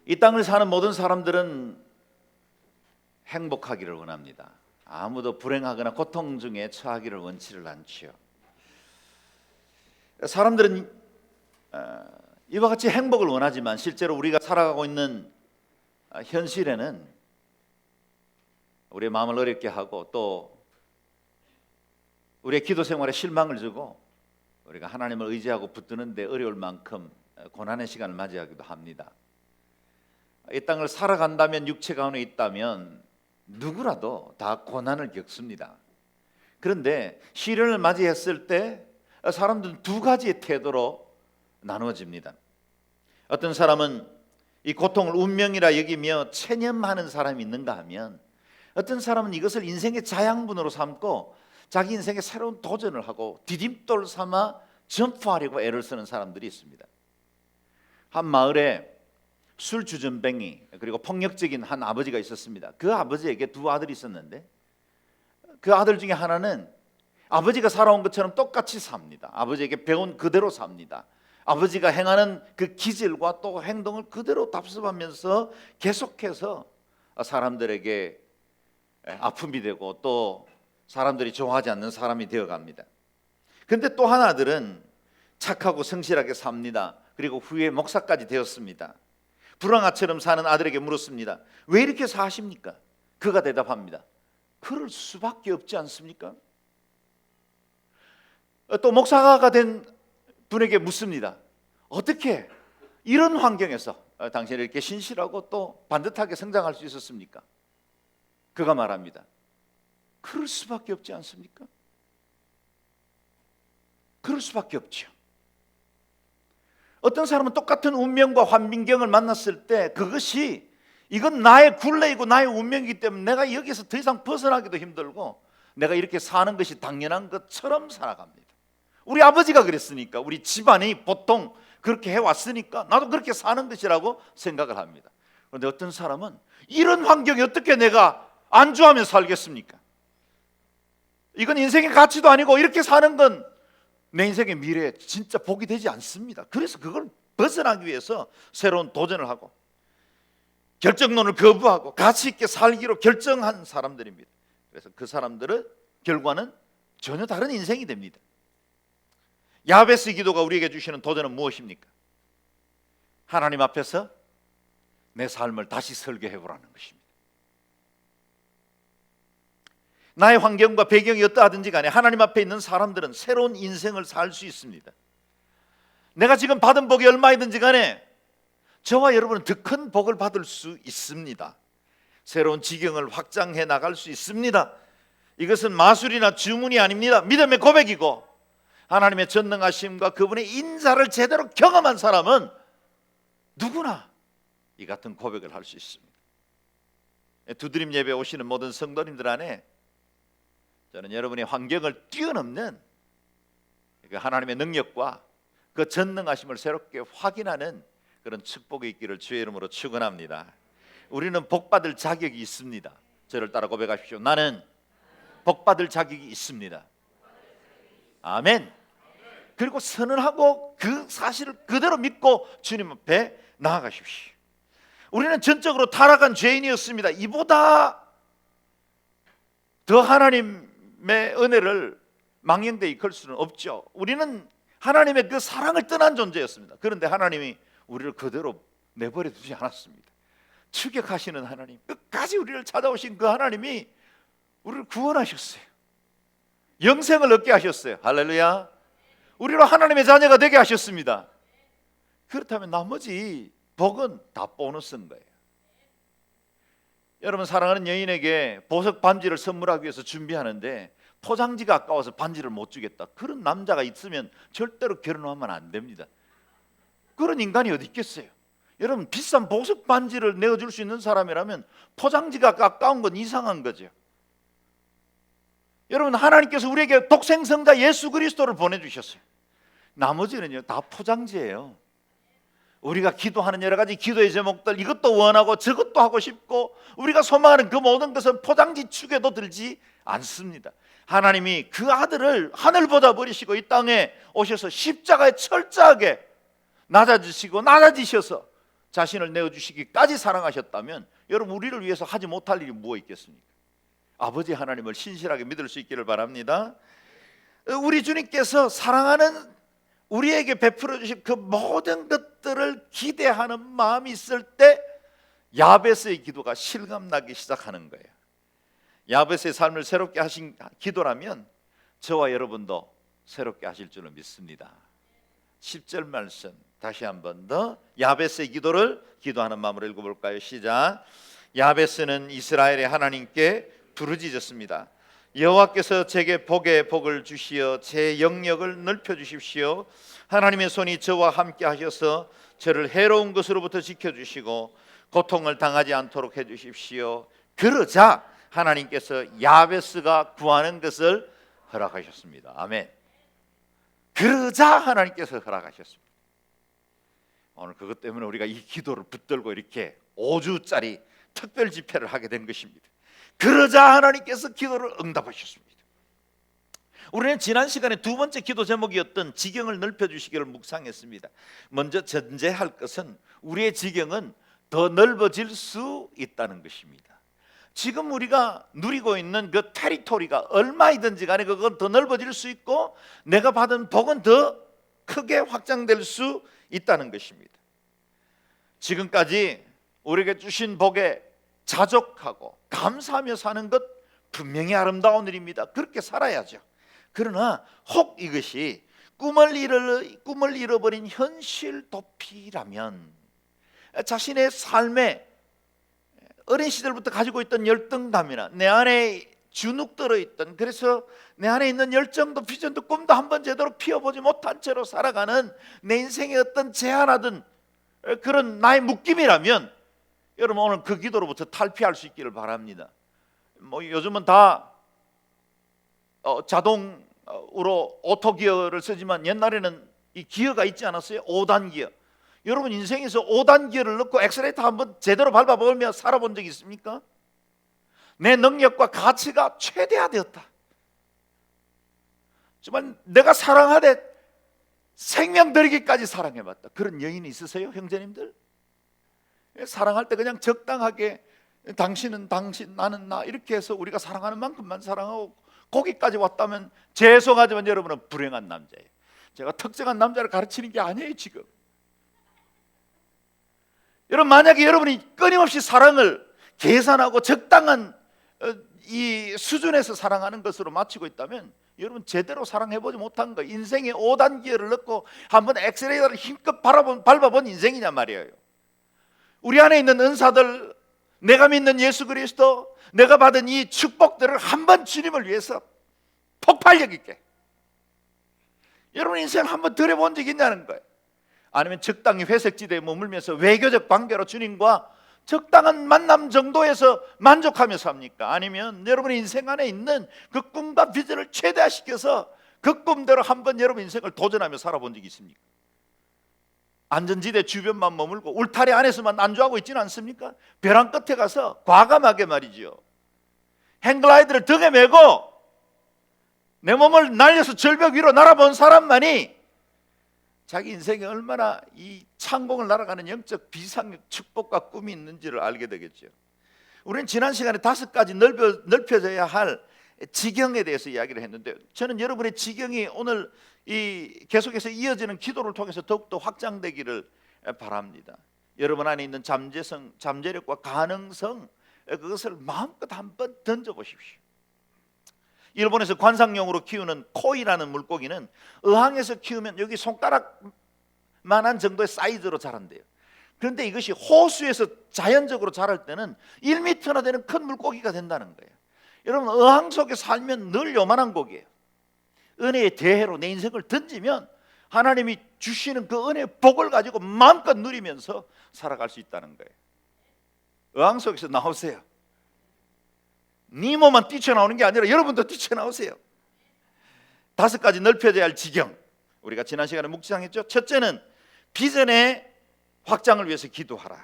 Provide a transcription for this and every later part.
이 땅을 사는 모든 사람들은 행복하기를 원합니다. 아무도 불행하거나 고통 중에 처하기를 원치를 않지요. 사람들은 이와 같이 행복을 원하지만 실제로 우리가 살아가고 있는 현실에는 우리의 마음을 어렵게 하고 또 우리의 기도 생활에 실망을 주고 우리가 하나님을 의지하고 붙드는데 어려울 만큼 고난의 시간을 맞이하기도 합니다. 이 땅을 살아간다면, 육체 가운데 있다면 누구라도 다 고난을 겪습니다. 그런데 시련을 맞이했을 때 사람들은 두 가지의 태도로 나누어집니다. 어떤 사람은 이 고통을 운명이라 여기며 체념하는 사람이 있는가 하면, 어떤 사람은 이것을 인생의 자양분으로 삼고 자기 인생에 새로운 도전을 하고 디딤돌 삼아 점프하려고 애를 쓰는 사람들이 있습니다. 한 마을에 술주전뱅이 그리고 폭력적인 한 아버지가 있었습니다. 그 아버지에게 두 아들이 있었는데 그 아들 중에 하나는 아버지가 살아온 것처럼 똑같이 삽니다. 아버지에게 배운 그대로 삽니다. 아버지가 행하는 그 기질과 또 행동을 그대로 답습하면서 계속해서 사람들에게 아픔이 되고 또 사람들이 좋아하지 않는 사람이 되어갑니다. 그런데 또 한 아들은 착하고 성실하게 삽니다. 그리고 후에 목사까지 되었습니다. 불황아처럼 사는 아들에게 물었습니다. 왜 이렇게 사십니까? 그가 대답합니다. 그럴 수밖에 없지 않습니까? 또 목사가 된 분에게 묻습니다. 어떻게 이런 환경에서 당신이 이렇게 신실하고 또 반듯하게 성장할 수 있었습니까? 그가 말합니다. 그럴 수밖에 없지 않습니까? 그럴 수밖에 없죠. 어떤 사람은 똑같은 운명과 환경을 만났을 때 그것이 이건 나의 굴레이고 나의 운명이기 때문에 내가 여기서 더 이상 벗어나기도 힘들고 내가 이렇게 사는 것이 당연한 것처럼 살아갑니다. 우리 아버지가 그랬으니까, 우리 집안이 보통 그렇게 해왔으니까 나도 그렇게 사는 것이라고 생각을 합니다. 그런데 어떤 사람은 이런 환경에 어떻게 내가 안주하며 살겠습니까? 이건 인생의 가치도 아니고 이렇게 사는 건 내 인생의 미래에 진짜 복이 되지 않습니다. 그래서 그걸 벗어나기 위해서 새로운 도전을 하고 결정론을 거부하고 가치 있게 살기로 결정한 사람들입니다. 그래서 그 사람들은 결과는 전혀 다른 인생이 됩니다. 야베스 기도가 우리에게 주시는 도전은 무엇입니까? 하나님 앞에서 내 삶을 다시 설계해 보라는 것입니다. 나의 환경과 배경이 어떠하든지 간에 하나님 앞에 있는 사람들은 새로운 인생을 살 수 있습니다. 내가 지금 받은 복이 얼마이든지 간에 저와 여러분은 더 큰 복을 받을 수 있습니다. 새로운 지경을 확장해 나갈 수 있습니다. 이것은 마술이나 주문이 아닙니다. 믿음의 고백이고 하나님의 전능하심과 그분의 인자를 제대로 경험한 사람은 누구나 이 같은 고백을 할 수 있습니다. 두드림 예배 오시는 모든 성도님들 안에 저는 여러분의 환경을 뛰어넘는 그 하나님의 능력과 그 전능하심을 새롭게 확인하는 그런 축복이 있기를 주의 이름으로 축원합니다. 우리는 복받을 자격이 있습니다. 저를 따라 고백하십시오. 나는 복받을 자격이 있습니다. 아멘. 그리고 선언하고 그 사실을 그대로 믿고 주님 앞에 나아가십시오. 우리는 전적으로 타락한 죄인이었습니다. 이보다 더 하나님의 은혜를 망령되이 이끌 수는 없죠. 우리는 하나님의 그 사랑을 떠난 존재였습니다. 그런데 하나님이 우리를 그대로 내버려 두지 않았습니다. 추격하시는 하나님, 끝까지 우리를 찾아오신 그 하나님이 우리를 구원하셨어요. 영생을 얻게 하셨어요. 할렐루야. 우리로 하나님의 자녀가 되게 하셨습니다. 그렇다면 나머지 복은 다 보너스인 거예요. 여러분, 사랑하는 여인에게 보석 반지를 선물하기 위해서 준비하는데 포장지가 아까워서 반지를 못 주겠다. 그런 남자가 있으면 절대로 결혼하면 안 됩니다. 그런 인간이 어디 있겠어요? 여러분, 비싼 보석 반지를 내어줄 수 있는 사람이라면 포장지가 아까운 건 이상한 거죠. 여러분, 하나님께서 우리에게 독생성자 예수 그리스도를 보내주셨어요. 나머지는요 다 포장지예요. 우리가 기도하는 여러 가지 기도의 제목들, 이것도 원하고 저것도 하고 싶고 우리가 소망하는 그 모든 것은 포장지 축에도 들지 않습니다. 하나님이 그 아들을 하늘보다 버리시고 이 땅에 오셔서 십자가에 철저하게 낮아지시고 낮아지셔서 자신을 내어주시기까지 사랑하셨다면 여러분, 우리를 위해서 하지 못할 일이 무엇 있겠습니까? 아버지 하나님을 신실하게 믿을 수 있기를 바랍니다. 우리 주님께서 사랑하는 우리에게 베풀어 주신 그 모든 것들을 기대하는 마음이 있을 때 야베스의 기도가 실감나기 시작하는 거예요. 야베스의 삶을 새롭게 하신 기도라면 저와 여러분도 새롭게 하실 줄을 믿습니다. 10절 말씀 다시 한 번 더 야베스의 기도를 기도하는 마음으로 읽어볼까요? 시작. 야베스는 이스라엘의 하나님께 부르짖었습니다. 여호와께서 제게 복에 복을 주시어 제 영역을 넓혀 주십시오. 하나님의 손이 저와 함께 하셔서 저를 해로운 것으로부터 지켜주시고 고통을 당하지 않도록 해주십시오. 그러자 하나님께서 야베스가 구하는 것을 허락하셨습니다. 아멘. 그러자 하나님께서 허락하셨습니다. 오늘 그것 때문에 우리가 이 기도를 붙들고 이렇게 5주짜리 특별 집회를 하게 된 것입니다. 그러자 하나님께서 기도를 응답하셨습니다. 우리는 지난 시간에 두 번째 기도 제목이었던 지경을 넓혀주시기를 묵상했습니다. 먼저 전제할 것은 우리의 지경은 더 넓어질 수 있다는 것입니다. 지금 우리가 누리고 있는 그 테리토리가 얼마이든지 간에 그건 더 넓어질 수 있고 내가 받은 복은 더 크게 확장될 수 있다는 것입니다. 지금까지 우리에게 주신 복에 자족하고 감사하며 사는 것 분명히 아름다운 일입니다. 그렇게 살아야죠. 그러나 혹 이것이 꿈을 잃어버린 현실 도피라면 자신의 삶에 어린 시절부터 가지고 있던 열등감이나 내 안에 주눅들어 있던, 그래서 내 안에 있는 열정도 비전도 꿈도 한번 제대로 피워보지 못한 채로 살아가는 내 인생의 어떤 제한하던 그런 나의 묶임이라면 여러분 오늘 그 기도로부터 탈피할 수 있기를 바랍니다. 뭐 요즘은 다 자동으로 오토기어를 쓰지만 옛날에는 이 기어가 있지 않았어요? 5단 기어. 여러분 인생에서 5단 기어를 넣고 엑셀레이터 한번 제대로 밟아보며 살아본 적 있습니까? 내 능력과 가치가 최대화되었다. 정말 내가 사랑하되 생명 들이기까지 사랑해봤다. 그런 여인이 있으세요, 형제님들? 사랑할 때 그냥 적당하게 당신은 당신, 나는 나 이렇게 해서 우리가 사랑하는 만큼만 사랑하고 거기까지 왔다면 죄송하지만 여러분은 불행한 남자예요. 제가 특정한 남자를 가르치는 게 아니에요 지금. 여러분 만약에 여러분이 끊임없이 사랑을 계산하고 적당한 이 수준에서 사랑하는 것으로 마치고 있다면 여러분 제대로 사랑해보지 못한 거예요. 인생의 5단 기어를 넣고 한번 엑셀레이터를 힘껏 밟아본 인생이냐 말이에요. 우리 안에 있는 은사들, 내가 믿는 예수 그리스도, 내가 받은 이 축복들을 한번 주님을 위해서 폭발력 있게 여러분 인생 한번 들여본 적이 있냐는 거예요. 아니면 적당히 회색지대에 머물면서 외교적 관계로 주님과 적당한 만남 정도에서 만족하며 삽니까? 아니면 여러분의 인생 안에 있는 그 꿈과 비전을 최대화시켜서 그 꿈대로 한번 여러분 인생을 도전하며 살아본 적이 있습니까? 안전지대 주변만 머물고 울타리 안에서만 안주하고 있지는 않습니까? 벼랑 끝에 가서 과감하게 말이죠, 행글라이드를 등에 메고 내 몸을 날려서 절벽 위로 날아본 사람만이 자기 인생에 얼마나 이 창공을 날아가는 영적 비상력 축복과 꿈이 있는지를 알게 되겠죠. 우리는 지난 시간에 5가지 넓혀져야 할 지경에 대해서 이야기를 했는데 저는 여러분의 지경이 오늘 이 계속해서 이어지는 기도를 통해서 더욱더 확장되기를 바랍니다. 여러분 안에 있는 잠재성, 잠재력과 가능성, 그것을 마음껏 한번 던져보십시오. 일본에서 관상용으로 키우는 코이라는 물고기는 어항에서 키우면 여기 손가락만한 정도의 사이즈로 자란대요. 그런데 이것이 호수에서 자연적으로 자랄 때는 1m나 되는 큰 물고기가 된다는 거예요. 여러분 어항 속에 살면 늘 요만한 고기예요. 은혜의 대해로 내 인생을 던지면 하나님이 주시는 그 은혜의 복을 가지고 마음껏 누리면서 살아갈 수 있다는 거예요. 어항 속에서 나오세요. 니모만 뛰쳐나오는 게 아니라 여러분도 뛰쳐나오세요. 5가지 넓혀져야 할 지경, 우리가 지난 시간에 묵상했죠. 첫째는 비전의 확장을 위해서 기도하라.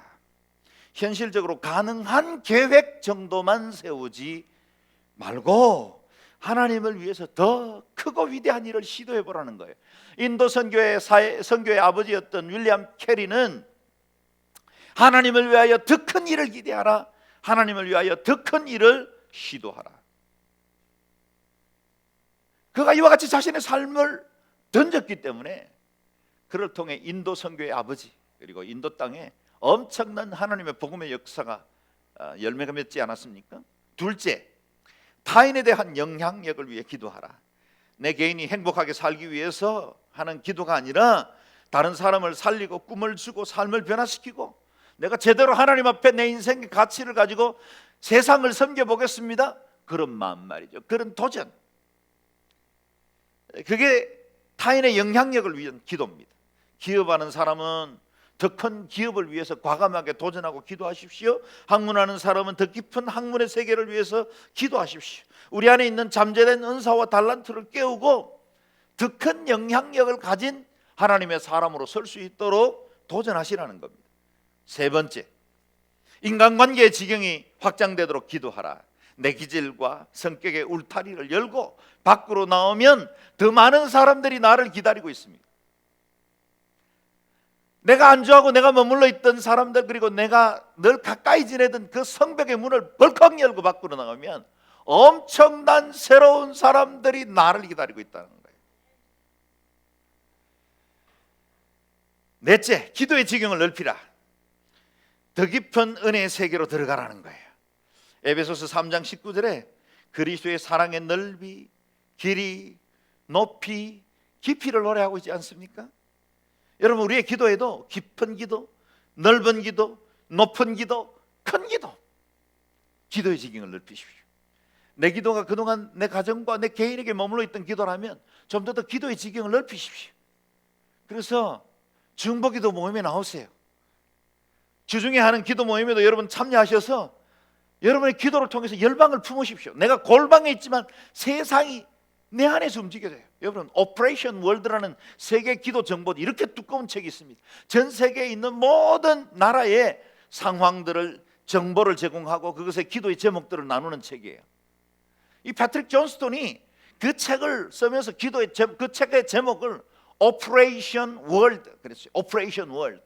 현실적으로 가능한 계획 정도만 세우지 말고 하나님을 위해서 더 크고 위대한 일을 시도해 보라는 거예요. 인도 선교의 아버지였던 윌리엄 캐리는 하나님을 위하여 더 큰 일을 기대하라. 하나님을 위하여 더 큰 일을 시도하라. 그가 이와 같이 자신의 삶을 던졌기 때문에 그를 통해 인도 선교의 아버지 그리고 인도 땅에 엄청난 하나님의 복음의 역사가 열매가 맺지 않았습니까? 둘째, 타인에 대한 영향력을 위해 기도하라. 내 개인이 행복하게 살기 위해서 하는 기도가 아니라 다른 사람을 살리고 꿈을 주고 삶을 변화시키고 내가 제대로 하나님 앞에 내 인생의 가치를 가지고 세상을 섬겨보겠습니다. 그런 마음 말이죠. 그런 도전. 그게 타인의 영향력을 위한 기도입니다. 기업하는 사람은 더 큰 기업을 위해서 과감하게 도전하고 기도하십시오. 학문하는 사람은 더 깊은 학문의 세계를 위해서 기도하십시오. 우리 안에 있는 잠재된 은사와 달란트를 깨우고 더 큰 영향력을 가진 하나님의 사람으로 설 수 있도록 도전하시라는 겁니다. 세 번째, 인간관계의 지경이 확장되도록 기도하라. 내 기질과 성격의 울타리를 열고 밖으로 나오면 더 많은 사람들이 나를 기다리고 있습니다. 내가 안주하고 내가 머물러 있던 사람들 그리고 내가 늘 가까이 지내던 그 성벽의 문을 벌컥 열고 밖으로 나가면 엄청난 새로운 사람들이 나를 기다리고 있다는 거예요. 넷째, 기도의 지경을 넓히라. 더 깊은 은혜의 세계로 들어가라는 거예요. 에베소서 3장 19절에 그리스도의 사랑의 넓이, 길이, 높이, 깊이를 노래하고 있지 않습니까? 여러분, 우리의 기도에도 깊은 기도, 넓은 기도, 높은 기도, 큰 기도, 기도의 지경을 넓히십시오. 내 기도가 그동안 내 가정과 내 개인에게 머물러 있던 기도라면 좀 더 기도의 지경을 넓히십시오. 그래서 중보기도 모임에 나오세요. 주중에 하는 기도 모임에도 여러분 참여하셔서 여러분의 기도를 통해서 열방을 품으십시오. 내가 골방에 있지만 세상이 내 안에서 움직여야 돼요. 여러분, 오퍼레이션 월드라는 세계 기도 정보 이렇게 두꺼운 책이 있습니다. 전 세계에 있는 모든 나라의 상황들을 정보를 제공하고 그것의 기도의 제목들을 나누는 책이에요. 이 패트릭 존스톤이 그 책을 쓰면서 그 책의 제목을 오퍼레이션 월드 그랬어요. 오퍼레이션 월드.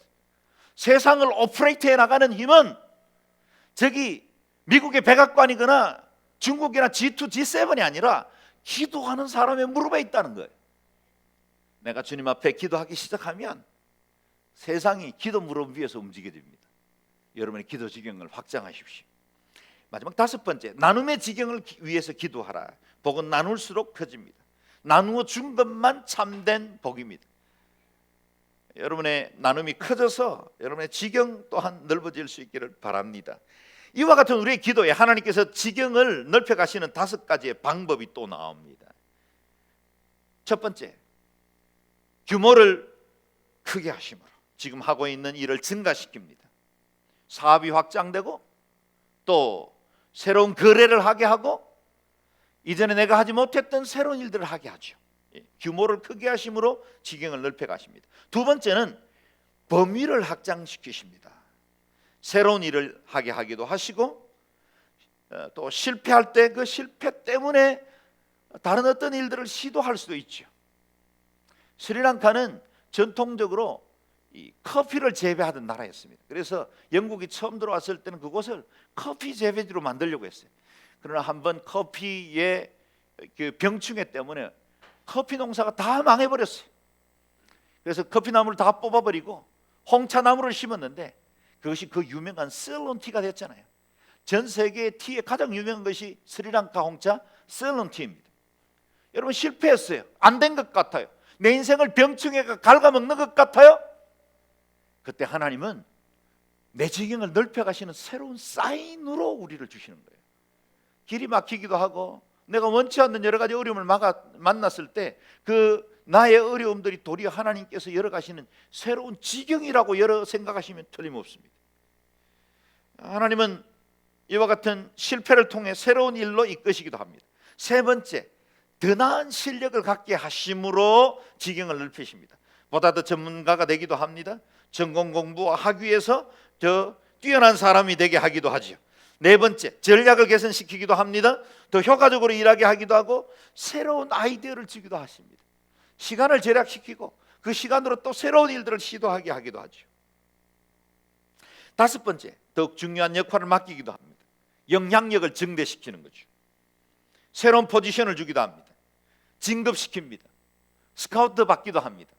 세상을 오퍼레이트해 나가는 힘은 저기 미국의 백악관이거나 중국이나 G2, G7이 아니라 기도하는 사람의 무릎에 있다는 거예요. 내가 주님 앞에 기도하기 시작하면 세상이 기도 무릎 위에서 움직이게 됩니다. 여러분의 기도 지경을 확장하십시오. 마지막 다섯 번째, 나눔의 지경을 위해서 기도하라. 복은 나눌수록 커집니다. 나누어 준 것만 참된 복입니다. 여러분의 나눔이 커져서 여러분의 지경 또한 넓어질 수 있기를 바랍니다. 이와 같은 우리의 기도에 하나님께서 지경을 넓혀 가시는 다섯 가지의 방법이 또 나옵니다. 첫 번째, 규모를 크게 하심으로 지금 하고 있는 일을 증가시킵니다. 사업이 확장되고 또 새로운 거래를 하게 하고 이전에 내가 하지 못했던 새로운 일들을 하게 하죠. 규모를 크게 하심으로 지경을 넓혀 가십니다. 두 번째는 범위를 확장시키십니다. 새로운 일을 하게 하기도 하시고 또 실패할 때 그 실패 때문에 다른 어떤 일들을 시도할 수도 있죠. 스리랑카는 전통적으로 이 커피를 재배하던 나라였습니다. 그래서 영국이 처음 들어왔을 때는 그곳을 커피 재배지로 만들려고 했어요. 그러나 한번 커피의 그 병충해 때문에 커피 농사가 다 망해버렸어요. 그래서 커피나무를 다 뽑아버리고 홍차나무를 심었는데 그것이 그 유명한 셀론티가 됐잖아요. 전 세계 티의 가장 유명한 것이 스리랑카 홍차 셀론티입니다. 여러분, 실패했어요. 안 된 것 같아요. 내 인생을 병충해가 갉아먹는 것 같아요. 그때 하나님은 내 지경을 넓혀 가시는 새로운 사인으로 우리를 주시는 거예요. 길이 막히기도 하고 내가 원치 않는 여러 가지 어려움을 만났을 때 그 나의 어려움들이 도리어 하나님께서 열어가시는 새로운 지경이라고 생각하시면 틀림없습니다. 하나님은 이와 같은 실패를 통해 새로운 일로 이끄시기도 합니다. 세 번째, 더 나은 실력을 갖게 하심으로 지경을 넓히십니다. 보다 더 전문가가 되기도 합니다. 전공 공부와 학위에서 더 뛰어난 사람이 되게 하기도 하죠. 네 번째, 전략을 개선시키기도 합니다. 더 효과적으로 일하게 하기도 하고 새로운 아이디어를 주기도 하십니다. 시간을 절약시키고 그 시간으로 또 새로운 일들을 시도하게 하기도 하죠. 다섯 번째, 더욱 중요한 역할을 맡기기도 합니다. 영향력을 증대시키는 거죠. 새로운 포지션을 주기도 합니다. 진급시킵니다. 스카우트 받기도 합니다.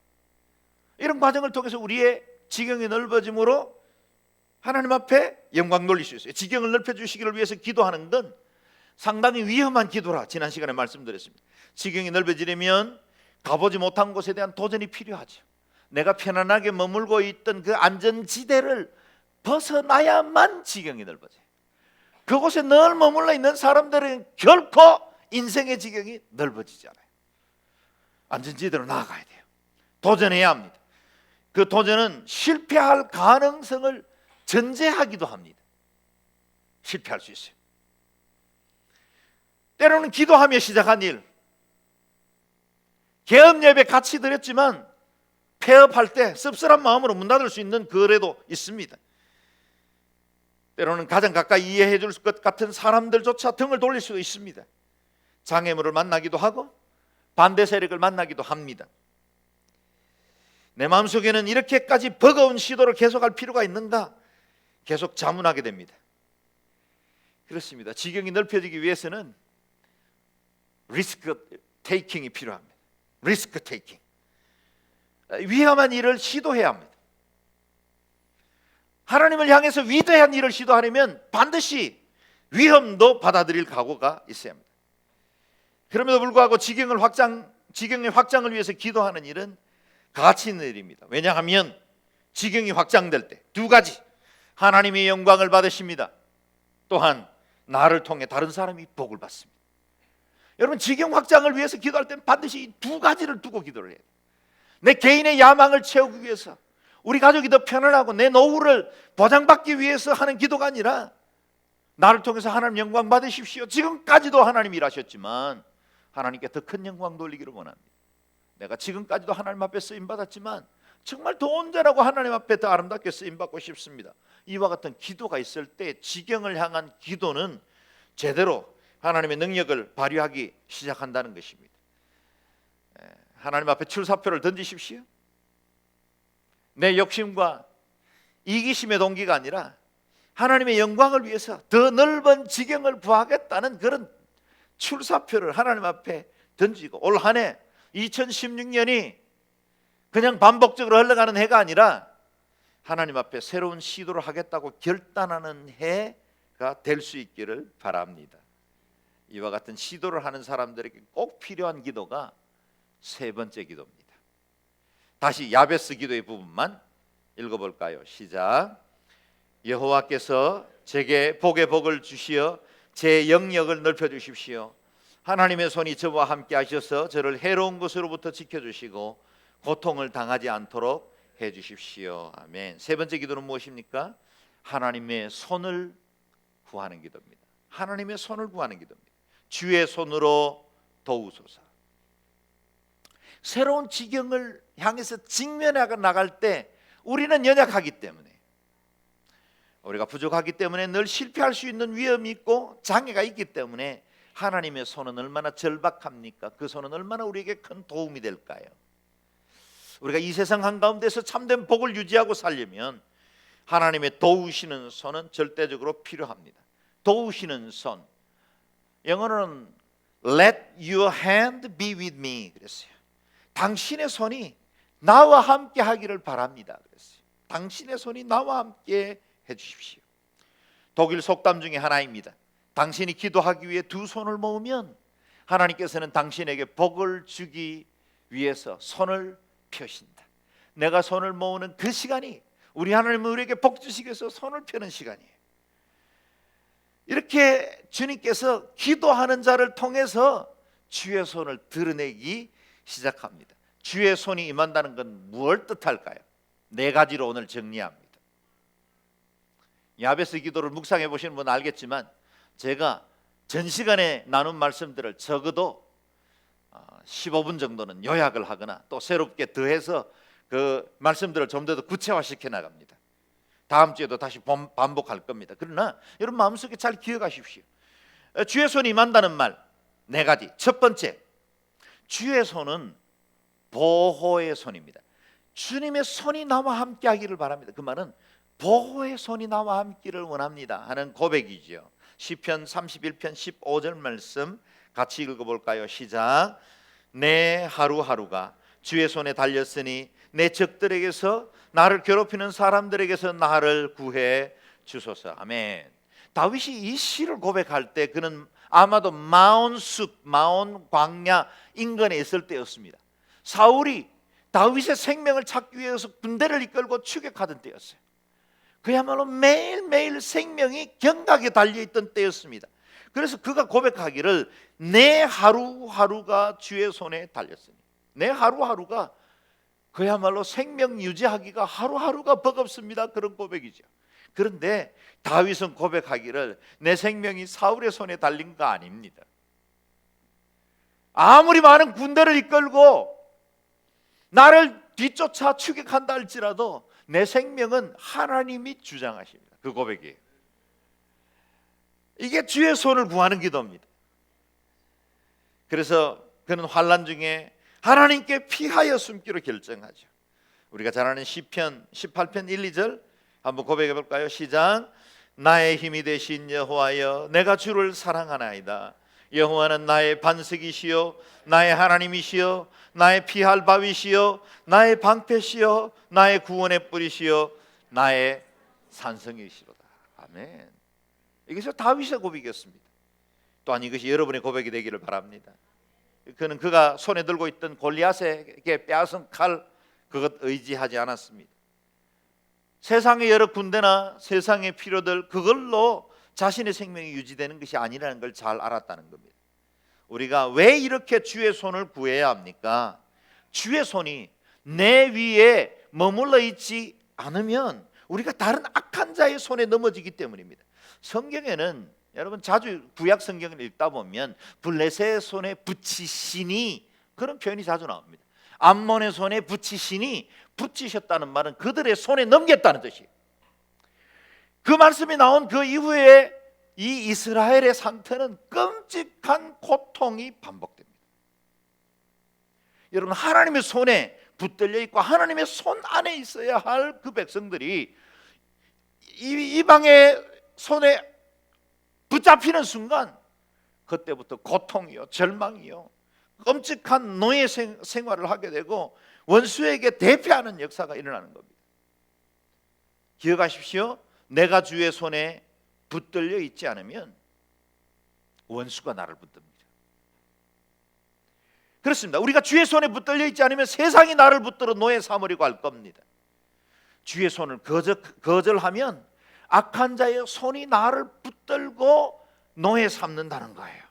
이런 과정을 통해서 우리의 지경이 넓어짐으로 하나님 앞에 영광 돌릴 수 있어요. 지경을 넓혀주시기를 위해서 기도하는 건 상당히 위험한 기도라 지난 시간에 말씀드렸습니다. 지경이 넓어지려면 가보지 못한 곳에 대한 도전이 필요하죠. 내가 편안하게 머물고 있던 그 안전지대를 벗어나야만 지경이 넓어져요. 그곳에 늘 머물러 있는 사람들은 결코 인생의 지경이 넓어지지 않아요. 안전지대로 나아가야 돼요. 도전해야 합니다. 그 도전은 실패할 가능성을 전제하기도 합니다. 실패할 수 있어요. 때로는 기도하며 시작한 일, 개업 예배 같이 드렸지만 폐업할 때 씁쓸한 마음으로 문 닫을 수 있는 거래도 있습니다. 때로는 가장 가까이 이해해 줄 것 같은 사람들조차 등을 돌릴 수도 있습니다. 장애물을 만나기도 하고 반대 세력을 만나기도 합니다. 내 마음속에는 이렇게까지 버거운 시도를 계속할 필요가 있는가? 계속 자문하게 됩니다. 그렇습니다. 지경이 넓혀지기 위해서는 리스크 테이킹이 필요합니다. 리스크 테이킹. 위험한 일을 시도해야 합니다. 하나님을 향해서 위대한 일을 시도하려면 반드시 위험도 받아들일 각오가 있어야 합니다. 그럼에도 불구하고 지경의 확장을 위해서 기도하는 일은 가치 있는 일입니다. 왜냐하면 지경이 확장될 때 두 가지, 하나님의 영광을 받으십니다. 또한 나를 통해 다른 사람이 복을 받습니다. 여러분, 지경 확장을 위해서 기도할 때는 반드시 이 두 가지를 두고 기도를 해야 돼요. 내 개인의 야망을 채우기 위해서, 우리 가족이 더 편안하고 내 노후를 보장받기 위해서 하는 기도가 아니라 나를 통해서 하나님 영광 받으십시오. 지금까지도 하나님 일하셨지만 하나님께 더 큰 영광 돌리기를 원합니다. 내가 지금까지도 하나님 앞에 쓰임받았지만 정말 더 온전하고 하나님 앞에 더 아름답게 쓰임받고 싶습니다. 이와 같은 기도가 있을 때 지경을 향한 기도는 제대로 하나님의 능력을 발휘하기 시작한다는 것입니다. 하나님 앞에 출사표를 던지십시오. 내 욕심과 이기심의 동기가 아니라 하나님의 영광을 위해서 더 넓은 지경을 부하겠다는 그런 출사표를 하나님 앞에 던지고, 올 한 해 2016년이 그냥 반복적으로 흘러가는 해가 아니라 하나님 앞에 새로운 시도를 하겠다고 결단하는 해가 될 수 있기를 바랍니다. 이와 같은 시도를 하는 사람들에게 꼭 필요한 기도가 세 번째 기도입니다. 다시 야베스 기도의 부분만 읽어볼까요? 시작. 여호와께서 제게 복의 복을 주시어 제 영역을 넓혀주십시오. 하나님의 손이 저와 함께 하셔서 저를 해로운 것으로부터 지켜주시고 고통을 당하지 않도록 해주십시오. 아멘. 세 번째 기도는 무엇입니까? 하나님의 손을 구하는 기도입니다. 하나님의 손을 구하는 기도입니다. 주의 손으로 도우소서. 새로운 지경을 향해서 직면해 나갈 때 우리는 연약하기 때문에, 우리가 부족하기 때문에 늘 실패할 수 있는 위험이 있고 장애가 있기 때문에 하나님의 손은 얼마나 절박합니까? 그 손은 얼마나 우리에게 큰 도움이 될까요? 우리가 이 세상 한가운데서 참된 복을 유지하고 살려면 하나님의 도우시는 손은 절대적으로 필요합니다. 도우시는 손, 영어로는 Let your hand be with me 그랬어요. 당신의 손이 나와 함께 하기를 바랍니다 그랬어요. 당신의 손이 나와 함께 해주십시오. 독일 속담 중에 하나입니다. 당신이 기도하기 위해 두 손을 모으면 하나님께서는 당신에게 복을 주기 위해서 손을 펴신다. 내가 손을 모으는 그 시간이 우리 하나님은 우리에게 복 주시기 위해서 손을 펴는 시간이에요. 이렇게 주님께서 기도하는 자를 통해서 주의 손을 드러내기 시작합니다. 주의 손이 임한다는 건 무엇을 뜻할까요? 네 가지로 오늘 정리합니다. 야베스 기도를 묵상해 보시는 분은 알겠지만 제가 전 시간에 나눈 말씀들을 적어도 15분 정도는 요약을 하거나 또 새롭게 더해서 그 말씀들을 좀 더 구체화시켜 나갑니다. 다음 주에도 다시 반복할 겁니다. 그러나 여러분 마음속에 잘 기억하십시오. 주의 손이 임한다는 말 네 가지. 첫 번째, 주의 손은 보호의 손입니다. 주님의 손이 나와 함께 하기를 바랍니다. 그 말은 보호의 손이 나와 함께를 원합니다 하는 고백이죠. 시편 31편 15절 말씀 같이 읽어볼까요? 시작. 내 하루하루가 주의 손에 달렸으니 내 적들에게서 나를 괴롭히는 사람들에게서 나를 구해 주소서. 아멘. 다윗이 이 시를 고백할 때 그는 아마도 마온숲, 마온 광야 인근에 있을 때였습니다. 사울이 다윗의 생명을 찾기 위해서 군대를 이끌고 추격하던 때였어요. 그야말로 매일매일 생명이 경각에 달려있던 때였습니다. 그래서 그가 고백하기를 내 하루하루가 주의 손에 달렸으니, 내 하루하루가 그야말로 생명 유지하기가 하루하루가 버겁습니다. 그런 고백이죠. 그런데 다윗은 고백하기를 내 생명이 사울의 손에 달린 거 아닙니다. 아무리 많은 군대를 이끌고 나를 뒤쫓아 추격한다 할지라도 내 생명은 하나님이 주장하십니다. 그 고백이에요. 이게 주의 손을 구하는 기도입니다. 그래서 그는 환난 중에 하나님께 피하여 숨기로 결정하죠. 우리가 잘 아는 시편 18편 1, 2절 한번 고백해 볼까요? 시작. 나의 힘이 되신 여호와여, 내가 주를 사랑하나이다. 여호와는 나의 반석이시요 나의 하나님이시요 나의 피할 바위시요 나의 방패시요 나의 구원의 뿌리시요 나의 산성이시로다. 아멘. 이것이 다윗의 고백이었습니다. 또한 이것이 여러분의 고백이 되기를 바랍니다. 그는 그가 손에 들고 있던 골리앗에게 빼앗은 칼 그것 의지하지 않았습니다. 세상의 여러 군대나 세상의 필요들 그걸로 자신의 생명이 유지되는 것이 아니라는 걸 잘 알았다는 겁니다. 우리가 왜 이렇게 주의 손을 구해야 합니까? 주의 손이 내 위에 머물러 있지 않으면 우리가 다른 악한 자의 손에 넘어지기 때문입니다. 성경에는 여러분 자주 구약 성경을 읽다 보면 블레셋의 손에 붙이시니 그런 표현이 자주 나옵니다. 암몬의 손에 붙이시니 붙이셨다는 말은 그들의 손에 넘겼다는 뜻이에요. 그 말씀이 나온 그 이후에 이 이스라엘의 상태는 끔찍한 고통이 반복됩니다. 여러분 하나님의 손에 붙들려 있고 하나님의 손 안에 있어야 할 그 백성들이 이방의 손에 붙잡히는 순간 그때부터 고통이요 절망이요 끔찍한 노예 생활을 하게 되고 원수에게 대피하는 역사가 일어나는 겁니다. 기억하십시오. 내가 주의 손에 붙들려 있지 않으면 원수가 나를 붙듭니다. 그렇습니다. 우리가 주의 손에 붙들려 있지 않으면 세상이 나를 붙들어 노예 삼으려고 할 겁니다. 주의 손을 거절하면 악한 자의 손이 나를 붙들고 노예 삼는다는 거예요.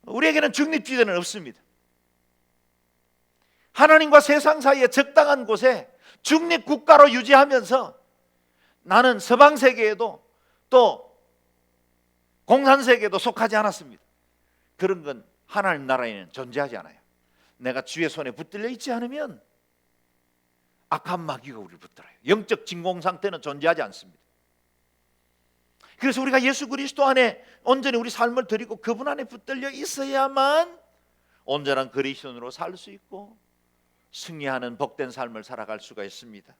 우리에게는 중립지대는 없습니다. 하나님과 세상 사이에 적당한 곳에 중립국가로 유지하면서 나는 서방 세계에도 또 공산세계에도 속하지 않았습니다. 그런 건 하나님 나라에는 존재하지 않아요. 내가 주의 손에 붙들려 있지 않으면 악한 마귀가 우리를 붙들어요. 영적 진공 상태는 존재하지 않습니다. 그래서 우리가 예수 그리스도 안에 온전히 우리 삶을 드리고 그분 안에 붙들려 있어야만 온전한 그리스도인으로 살 수 있고 승리하는 복된 삶을 살아갈 수가 있습니다.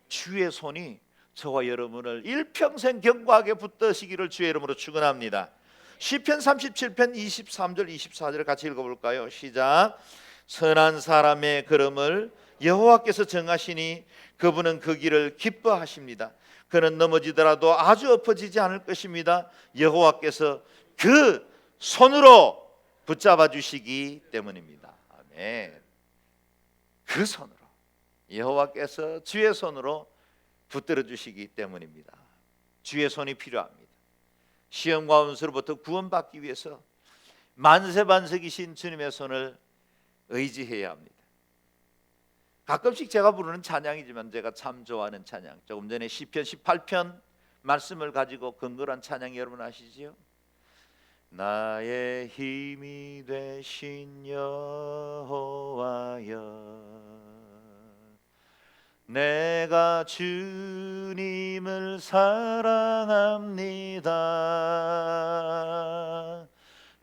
주의 손이 저와 여러분을 일평생 견고하게 붙드시기를 주의 이름으로 축원합니다. 시편 37편 23절 24절 같이 읽어볼까요? 시작. 선한 사람의 걸음을 여호와께서 정하시니 그분은 그 길을 기뻐하십니다. 그는 넘어지더라도 아주 엎어지지 않을 것입니다. 여호와께서 그 손으로 붙잡아 주시기 때문입니다. 아멘. 그 손으로 여호와께서 주의 손으로 붙들어 주시기 때문입니다. 주의 손이 필요합니다. 시험과 원수로부터 구원받기 위해서 만세반석이신 주님의 손을 의지해야 합니다. 가끔씩 제가 부르는 찬양이지만 제가 참 좋아하는 찬양, 조금 전에 시편 18편 말씀을 가지고 근거한 찬양 여러분 아시지요? 나의 힘이 되신 여호와여, 내가 주님을 사랑합니다.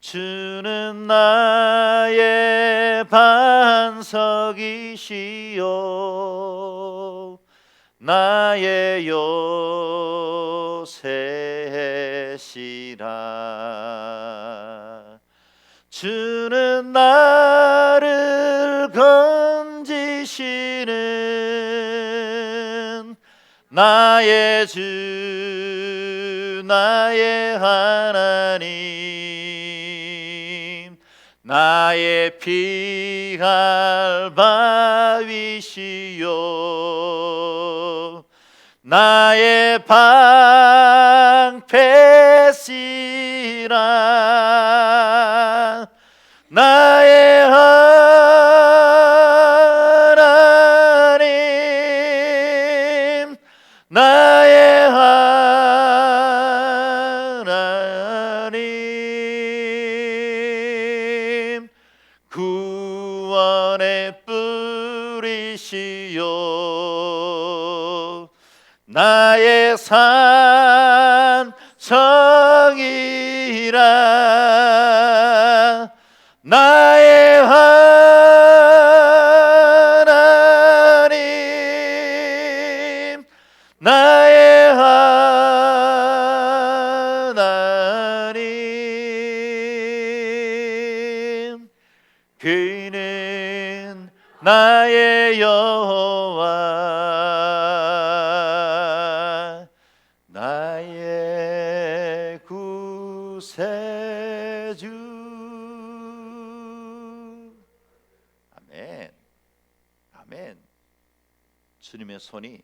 주는 나의 반석이시요 나의 요새시라. 주는 나를 건지시는 나의 주 나의 하나님, 나의 피할 바위시요 나의 방패시라. 나의 하나님, 나의 하나님, 구원의 뿌리시요 나의 산성이라. 나의 하나님, 나의 하나님, 그는 나의 여호와 나의 구세주. 아멘. 아멘. 주님의 손이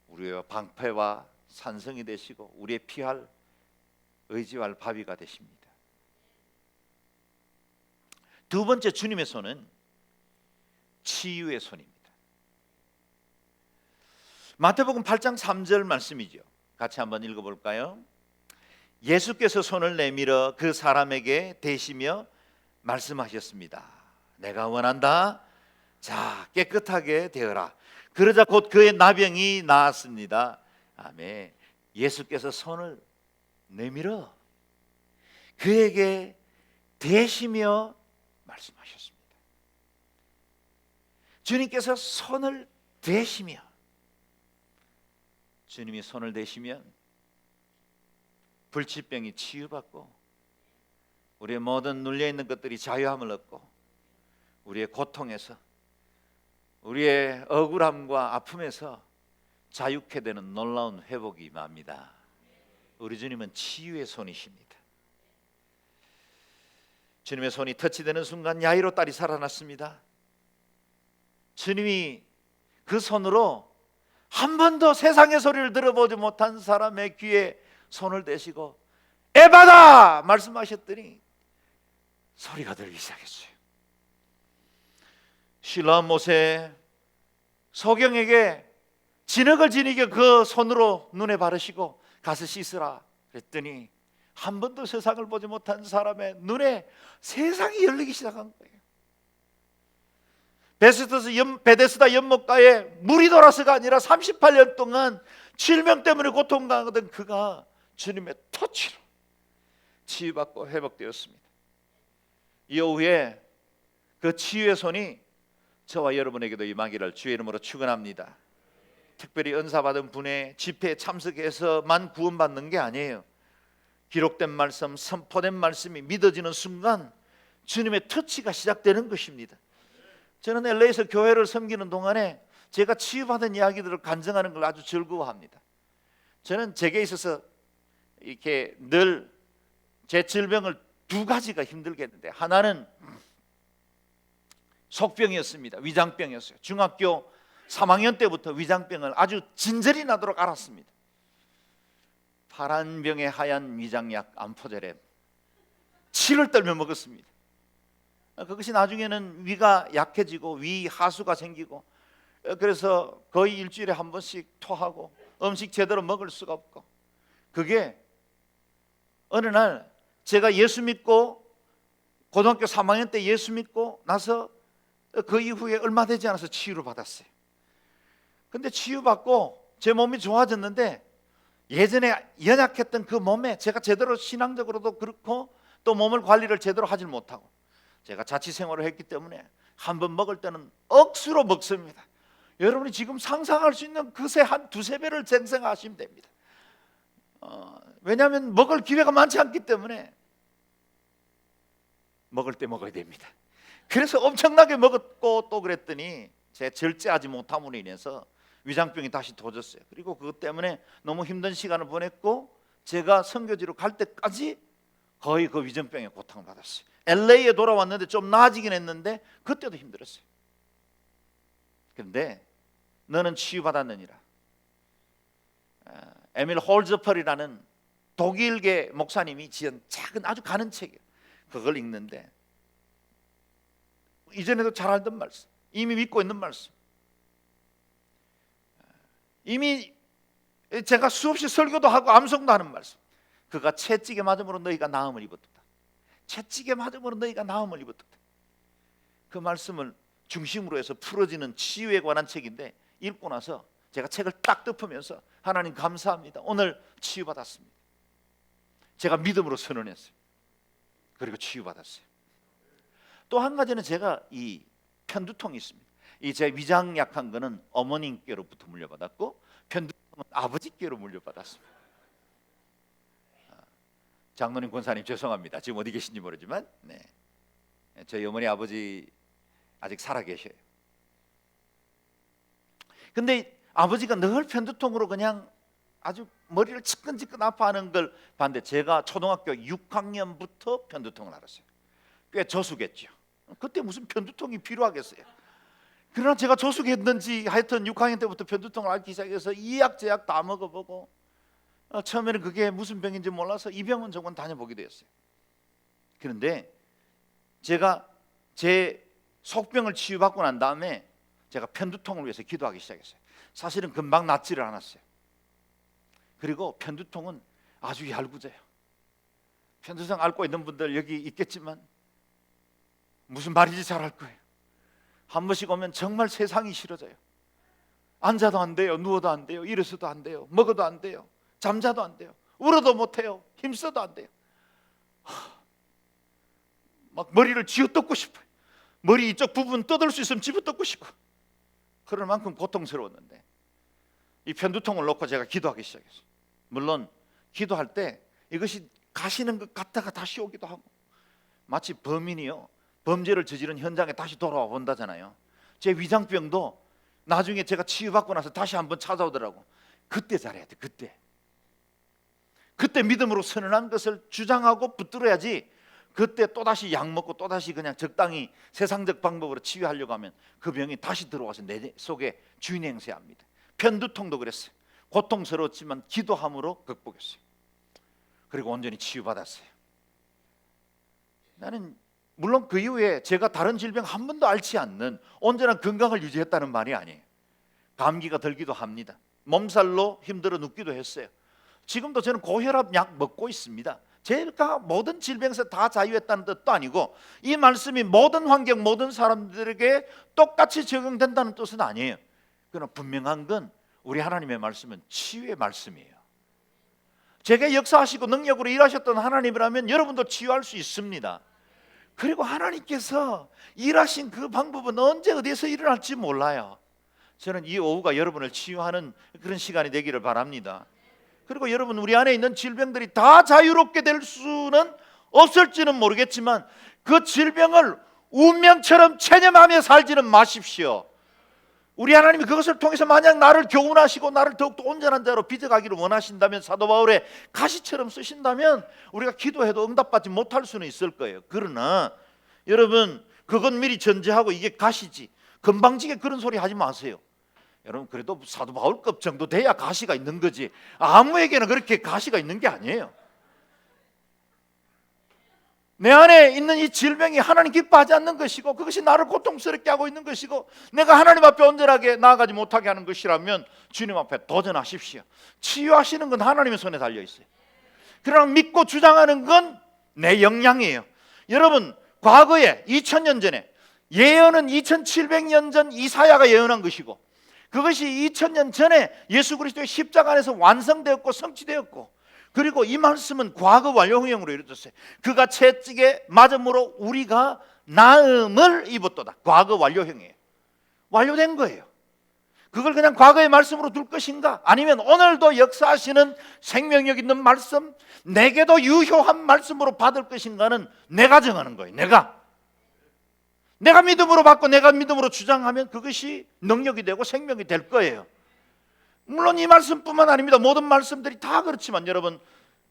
우리의 방패와 산성이 되시고 우리의 피할 의지와 바위가 되십니다. 두 번째, 주님의 손은 치유의 손입니다. 마태복음 8장 3절 말씀이죠. 같이 한번 읽어볼까요? 예수께서 손을 내밀어 그 사람에게 대시며 말씀하셨습니다. 내가 원한다. 자, 깨끗하게 되어라. 그러자 곧 그의 나병이 나았습니다. 아멘. 예수께서 손을 내밀어 그에게 대시며 말씀하셨습니다. 주님께서 손을 대시며, 주님이 손을 대시면 불치병이 치유받고 우리의 모든 눌려있는 것들이 자유함을 얻고 우리의 고통에서, 우리의 억울함과 아픔에서 자유케 되는 놀라운 회복이 임합니다. 우리 주님은 치유의 손이십니다. 주님의 손이 터치되는 순간 야이로 딸이 살아났습니다. 주님이 그 손으로 한 번도 세상의 소리를 들어보지 못한 사람의 귀에 손을 대시고 에바다 말씀하셨더니 소리가 들리기 시작했어요. 신라한 모세 소경에게 진흙을 지니겨 그 손으로 눈에 바르시고 가서 씻으라 그랬더니 한 번도 세상을 보지 못한 사람의 눈에 세상이 열리기 시작한 거예요. 베데스다 연못가에 물이 돌아서가 아니라 38년 동안 질병 때문에 고통당하던 그가 주님의 터치로 치유받고 회복되었습니다. 이후에 그 치유의 손이 저와 여러분에게도 임하기를 주의 이름으로 축원합니다. 특별히 은사받은 분의 집회에 참석해서만 구원받는 게 아니에요. 기록된 말씀, 선포된 말씀이 믿어지는 순간 주님의 터치가 시작되는 것입니다. 저는 LA에서 교회를 섬기는 동안에 제가 치유받은 이야기들을 간증하는 걸 아주 즐거워합니다. 저는 제게 있어서 이렇게 늘 제 질병을 두 가지가 힘들겠는데, 하나는 속병이었습니다. 위장병이었어요. 중학교 3학년 때부터 위장병을 아주 진절이 나도록 앓았습니다. 파란 병에 하얀 위장약 암포제렘 7월 떨며 먹었습니다. 그것이 나중에는 위가 약해지고 위 하수가 생기고, 그래서 거의 일주일에 한 번씩 토하고 음식 제대로 먹을 수가 없고, 그게 어느 날 제가 예수 믿고 고등학교 3학년 때 예수 믿고 나서 그 이후에 얼마 되지 않아서 치유를 받았어요. 근데 치유받고 제 몸이 좋아졌는데 예전에 연약했던 그 몸에 제가 제대로 신앙적으로도 그렇고 또 몸을 관리를 제대로 하질 못하고, 제가 자취생활을 했기 때문에 한 번 먹을 때는 억수로 먹습니다. 여러분이 지금 상상할 수 있는 그새 한 두세 배를 생생하시면 됩니다. 왜냐하면 먹을 기회가 많지 않기 때문에 먹을 때 먹어야 됩니다. 그래서 엄청나게 먹었고 또 그랬더니 제 절제하지 못함으로 인해서 위장병이 다시 도졌어요. 그리고 그것 때문에 너무 힘든 시간을 보냈고 제가 선교지로 갈 때까지 거의 그 위장병에 고통을 받았어요. LA에 돌아왔는데 좀 나아지긴 했는데 그때도 힘들었어요. 그런데 너는 치유받았느니라. 에밀 홀즈펄이라는 독일계 목사님이 지은 작은 아주 가는 책이에요. 그걸 읽는데 이전에도 잘 알던 말씀, 이미 믿고 있는 말씀, 이미 제가 수없이 설교도 하고 암송도 하는 말씀. 그가 채찍에 맞음으로 너희가 나음을 입었도다. 채찍에 맞음으로 너희가 나음을 입었도다. 그 말씀을 중심으로 해서 풀어지는 치유에 관한 책인데 읽고 나서 제가 책을 딱 덮으면서 하나님 감사합니다. 오늘 치유받았습니다. 제가 믿음으로 선언했어요. 그리고 치유받았어요. 또 한 가지는 제가 이 편두통이 있습니다. 이 제 위장 약한 거는 어머님께로부터 물려받았고 편두통은 아버지께로 물려받았습니다. 장로님 권사님 죄송합니다. 지금 어디 계신지 모르지만 저희 어머니 아버지 아직 살아 계셔요. 근데 아버지가 늘 편두통으로 그냥 아주 머리를 지끈지끈 아파하는 걸 봤는데 제가 초등학교 6학년부터 편두통을 앓았어요. 꽤 저숙했죠. 그때 무슨 편두통이 필요하겠어요. 그러나 제가 저숙했는지 하여튼 6학년 때부터 편두통을 앓기 시작해서 이 약 저 약 다 먹어보고 처음에는 그게 무슨 병인지 몰라서 이 병원 저건 다녀보기도 했어요. 그런데 제가 제 속병을 치유받고 난 다음에 제가 편두통을 위해서 기도하기 시작했어요. 사실은 금방 낫지를 않았어요. 그리고 편두통은 아주 얄궂어요. 편두통 앓고 있는 분들 여기 있겠지만 무슨 말인지 잘 알 거예요. 한 번씩 오면 정말 세상이 싫어져요. 앉아도 안 돼요. 누워도 안 돼요. 일어서도 안 돼요. 먹어도 안 돼요. 잠자도 안 돼요. 울어도 못해요. 힘써도 안 돼요. 막 머리를 쥐어뜯고 싶어요. 머리 이쪽 부분 뜯을 수 있으면 집어뜯고 싶고 그럴 만큼 고통스러웠는데 이 편두통을 놓고 제가 기도하기 시작했어요. 물론 기도할 때 이것이 가시는 것 같다가 다시 오기도 하고 마치 범인이요 범죄를 저지른 현장에 다시 돌아와 본다잖아요. 제 위장병도 나중에 제가 치유받고 나서 다시 한번 찾아오더라고. 그때 잘해야 돼. 그때 믿음으로 선언한 것을 주장하고 붙들어야지. 그때 또다시 약 먹고 또다시 그냥 적당히 세상적 방법으로 치유하려고 하면 그 병이 다시 들어와서 내 속에 주인 행세합니다. 편두통도 그랬어요. 고통스러웠지만 기도함으로 극복했어요. 그리고 온전히 치유받았어요. 나는 물론 그 이후에 제가 다른 질병 한 번도 앓지 않는 온전한 건강을 유지했다는 말이 아니에요. 감기가 들기도 합니다. 몸살로 힘들어 눕기도 했어요. 지금도 저는 고혈압 약 먹고 있습니다. 제가 모든 질병에서 다 자유했다는 뜻도 아니고 이 말씀이 모든 환경 모든 사람들에게 똑같이 적용된다는 뜻은 아니에요. 그러나 분명한 건 우리 하나님의 말씀은 치유의 말씀이에요. 제게 역사하시고 능력으로 일하셨던 하나님이라면 여러분도 치유할 수 있습니다. 그리고 하나님께서 일하신 그 방법은 언제 어디에서 일어날지 몰라요. 저는 이 오후가 여러분을 치유하는 그런 시간이 되기를 바랍니다. 그리고 여러분 우리 안에 있는 질병들이 다 자유롭게 될 수는 없을지는 모르겠지만 그 질병을 운명처럼 체념하며 살지는 마십시오. 우리 하나님이 그것을 통해서 만약 나를 교훈하시고 나를 더욱더 온전한 자로 빚어가기를 원하신다면 사도 바울의 가시처럼 쓰신다면 우리가 기도해도 응답받지 못할 수는 있을 거예요. 그러나 여러분 그건 미리 전제하고 이게 가시지 건방지게 그런 소리 하지 마세요. 여러분 그래도 사도 바울급 정도 돼야 가시가 있는 거지 아무에게나 그렇게 가시가 있는 게 아니에요. 내 안에 있는 이 질병이 하나님 기뻐하지 않는 것이고 그것이 나를 고통스럽게 하고 있는 것이고 내가 하나님 앞에 온전하게 나아가지 못하게 하는 것이라면 주님 앞에 도전하십시오. 치유하시는 건 하나님의 손에 달려있어요. 그러나 믿고 주장하는 건 내 역량이에요. 여러분 과거에 2000년 전에 예언은 2700년 전 이사야가 예언한 것이고 그것이 2000년 전에 예수 그리스도의 십자가 안에서 완성되었고 성취되었고 그리고 이 말씀은 과거 완료형으로 이루어졌어요. 그가 채찍에 맞음으로 우리가 나음을 입었도다. 과거 완료형이에요. 완료된 거예요. 그걸 그냥 과거의 말씀으로 둘 것인가? 아니면 오늘도 역사하시는 생명력 있는 말씀, 내게도 유효한 말씀으로 받을 것인가는 내가 정하는 거예요. 내가 믿음으로 받고 내가 믿음으로 주장하면 그것이 능력이 되고 생명이 될 거예요. 물론 이 말씀뿐만 아닙니다. 모든 말씀들이 다 그렇지만 여러분,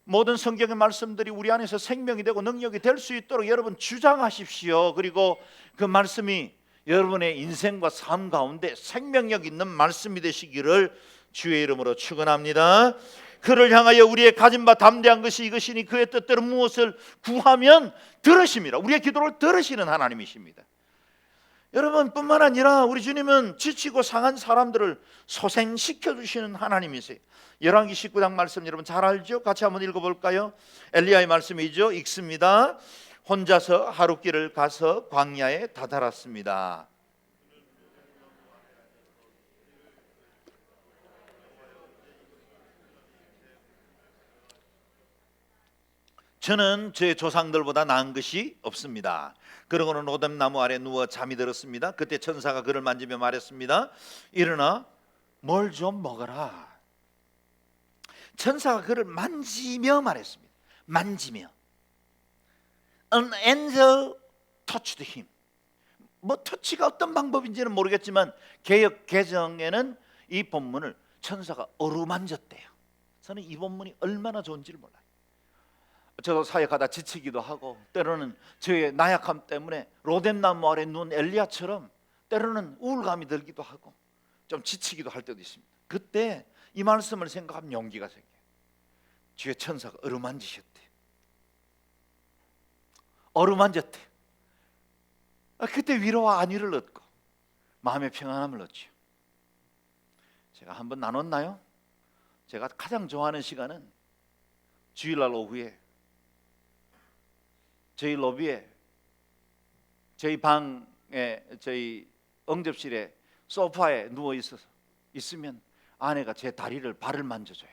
모든 성경의 말씀들이 우리 안에서 생명이 되고 능력이 될 수 있도록 여러분 주장하십시오. 그리고 그 말씀이 여러분의 인생과 삶 가운데 생명력 있는 말씀이 되시기를 주의 이름으로 축원합니다. 그를 향하여 우리의 가진 바 담대한 것이 이것이니 그의 뜻대로 무엇을 구하면 들으십니다. 우리의 기도를 들으시는 하나님이십니다. 여러분 뿐만 아니라 우리 주님은 지치고 상한 사람들을 소생시켜 주시는 하나님이세요. 열왕기 19장 말씀 여러분 잘 알죠? 같이 한번 읽어볼까요? 엘리야의 말씀이죠. 읽습니다. 혼자서 하룻길을 가서 광야에 다다랐습니다. 저는 제 조상들보다 나은 것이 없습니다. 그러고는 로뎀나무 아래 누워 잠이 들었습니다. 그때 천사가 그를 만지며 말했습니다. 일어나 뭘 좀 먹어라. 천사가 그를 만지며 말했습니다. 만지며. An angel touched him. 뭐 터치가 어떤 방법인지는 모르겠지만 개역 개정에는 이 본문을 천사가 어루만졌대요. 저는 이 본문이 얼마나 좋은지를 몰라요. 저도 사역하다 지치기도 하고 때로는 저의 나약함 때문에 로뎀나무 아래 누운 엘리야처럼 때로는 우울감이 들기도 하고 좀 지치기도 할 때도 있습니다. 그때 이 말씀을 생각하면 용기가 생겨요. 주의 천사가 어루만지셨대요. 어루만졌대요. 그때 위로와 안위를 얻고 마음의 평안함을 얻죠. 제가 한번 나눴나요? 제가 가장 좋아하는 시간은 주일날 오후에 저희 로비에 저희 방에 저희 응접실에 소파에 누워 있으면 아내가 제 다리를 발을 만져줘요.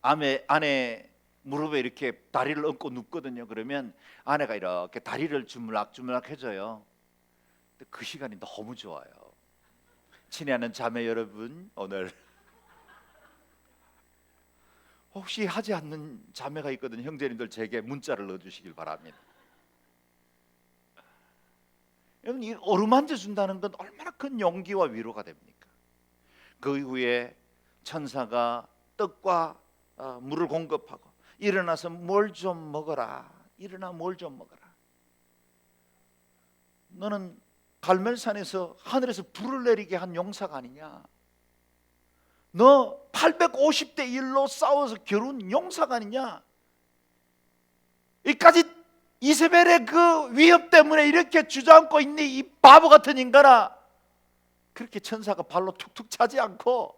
아내 무릎에 이렇게 다리를 얹고 눕거든요. 그러면 아내가 이렇게 다리를 주물락주물락 해줘요. 근데 그 시간이 너무 좋아요. 친애하는 자매 여러분, 오늘 혹시 하지 않는 자매가 있거든요. 형제님들 제게 문자를 넣어주시길 바랍니다. 여러분, 이 어루만져 준다는 건 얼마나 큰 용기와 위로가 됩니까? 그 이후에 천사가 떡과 물을 공급하고 일어나서 뭘 좀 먹어라. 일어나 뭘 좀 먹어라. 너는 갈멜산에서 하늘에서 불을 내리게 한 용사가 아니냐? 너 850대 1로 싸워서 겨룬 용사가 아니냐? 여기까지 이세벨의 그 위협 때문에 이렇게 주저앉고 있니? 이 바보 같은 인간아. 그렇게 천사가 발로 툭툭 차지 않고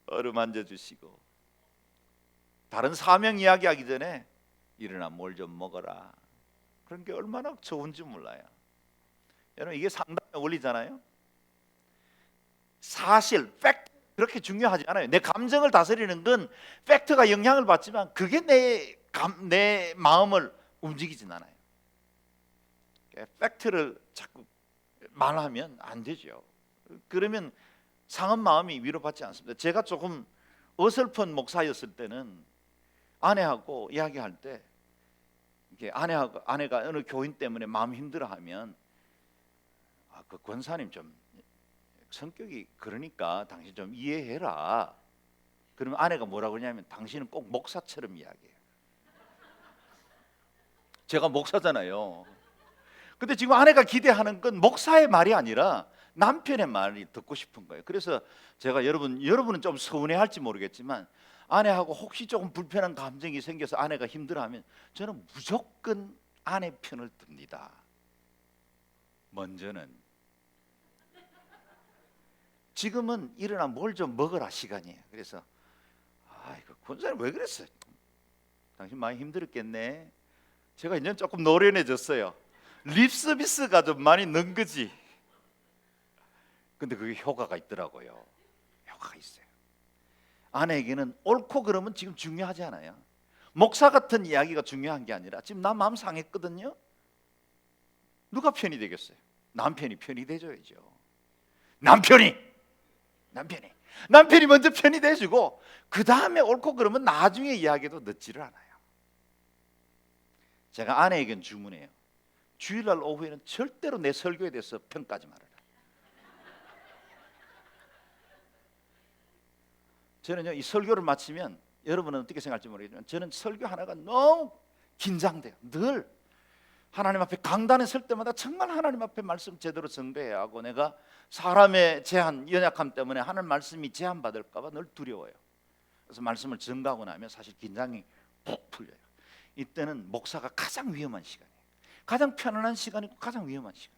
어루만져 주시고 다른 사명 이야기하기 전에 일어나 뭘 좀 먹어라. 그런 게 얼마나 좋은지 몰라요. 여러분, 이게 상담의 원리잖아요. 사실, 팩트 그렇게 중요하지 않아요. 내 감정을 다스리는 건 팩트가 영향을 받지만 그게 내 마음을 움직이진 않아요. 팩트를 자꾸 말하면 안 되죠. 그러면 상한 마음이 위로받지 않습니다. 제가 조금 어설픈 목사였을 때는 아내하고 이야기할 때 이게 아내가 어느 교인 때문에 마음 힘들어하면 그 권사님 좀 성격이 그러니까 당신 좀 이해해라. 그러면 아내가 뭐라고 하냐면 당신은 꼭 목사처럼 이야기해요. 제가 목사잖아요. 근데 지금 아내가 기대하는 건 목사의 말이 아니라 남편의 말이 듣고 싶은 거예요. 그래서 제가 여러분은 좀 서운해할지 모르겠지만 아내하고 혹시 조금 불편한 감정이 생겨서 아내가 힘들어하면 저는 무조건 아내 편을 듭니다. 먼저는. 지금은 일어나 뭘 좀 먹으라 시간이에요. 그래서 아이고 권사님 왜 그랬어요? 당신 많이 힘들었겠네. 제가 이제 조금 노련해졌어요. 립 서비스가 좀 많이 는 거지. 근데 그게 효과가 있더라고요. 효과가 있어요. 아내에게는 옳고 그름은 지금 중요하지 않아요. 목사 같은 이야기가 중요한 게 아니라 지금 나 마음 상했거든요. 누가 편이 되겠어요? 남편이 편이 돼줘야죠. 남편이 먼저 편이 돼주고 그 다음에 옳고 그러면 나중에 이야기도 늦지를 않아요. 제가 아내에겐 주문해요. 주일날 오후에는 절대로 내 설교에 대해서 평가하지 말아라. 저는요, 이 설교를 마치면 여러분은 어떻게 생각할지 모르겠지만 저는 설교 하나가 너무 긴장돼요. 늘 하나님 앞에 강단에 설 때마다 정말 하나님 앞에 말씀 제대로 전도해야 하고, 내가 사람의 제한, 연약함 때문에 하나님 말씀이 제한받을까 봐 늘 두려워요. 그래서 말씀을 전가하고 나면 사실 긴장이 푹 풀려요. 이때는 목사가 가장 위험한 시간이에요. 가장 편안한 시간이고 가장 위험한 시간.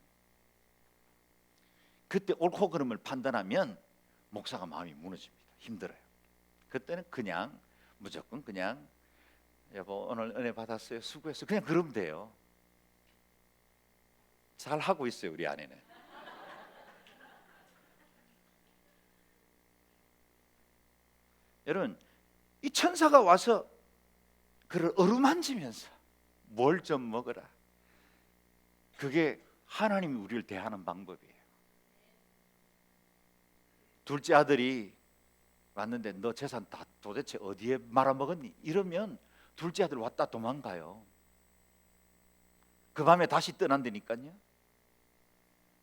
그때 옳고 그름을 판단하면 목사가 마음이 무너집니다. 힘들어요. 그때는 그냥 무조건 그냥 여보 오늘 은혜 받았어요, 수고했어요, 그냥 그러면 돼요. 잘 하고 있어요, 우리 아내는. 여러분, 이 천사가 와서 그를 어루만지면서 뭘 좀 먹어라, 그게 하나님이 우리를 대하는 방법이에요. 둘째 아들이 왔는데 너 재산 다 도대체 어디에 말아먹었니? 이러면 둘째 아들 왔다 도망가요. 그 밤에 다시 떠난다니까요.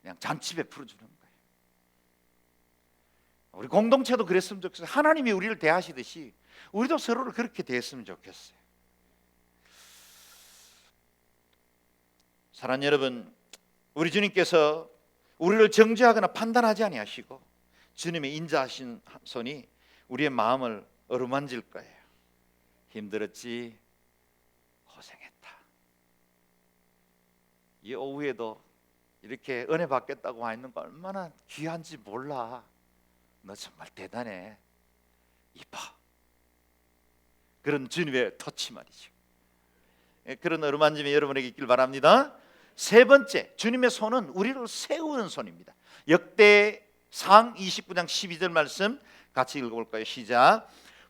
그냥 잔치 베풀어 주는 거예요. 우리 공동체도 그랬으면 좋겠어요. 하나님이 우리를 대하시듯이 우리도 서로를 그렇게 대했으면 좋겠어요. 사랑하는 여러분, 우리 주님께서 우리를 정죄하거나 판단하지 아니하시고 주님의 인자하신 손이 우리의 마음을 어루만질 거예요. 힘들었지? 고생했다. 이 오후에도 이렇게 은혜 받겠다고 와 있는 거 얼마나 귀한지 몰라. 너 정말 대단해. 이뻐. 그런 주님의 터치 말이죠. 그런 어루만짐이 여러분에게 있길 바랍니다. 세 번째, 주님의 손은 우리를 세우는 손입니다. 역대상 29장 12절 말씀 같이 읽어볼까요? 시작.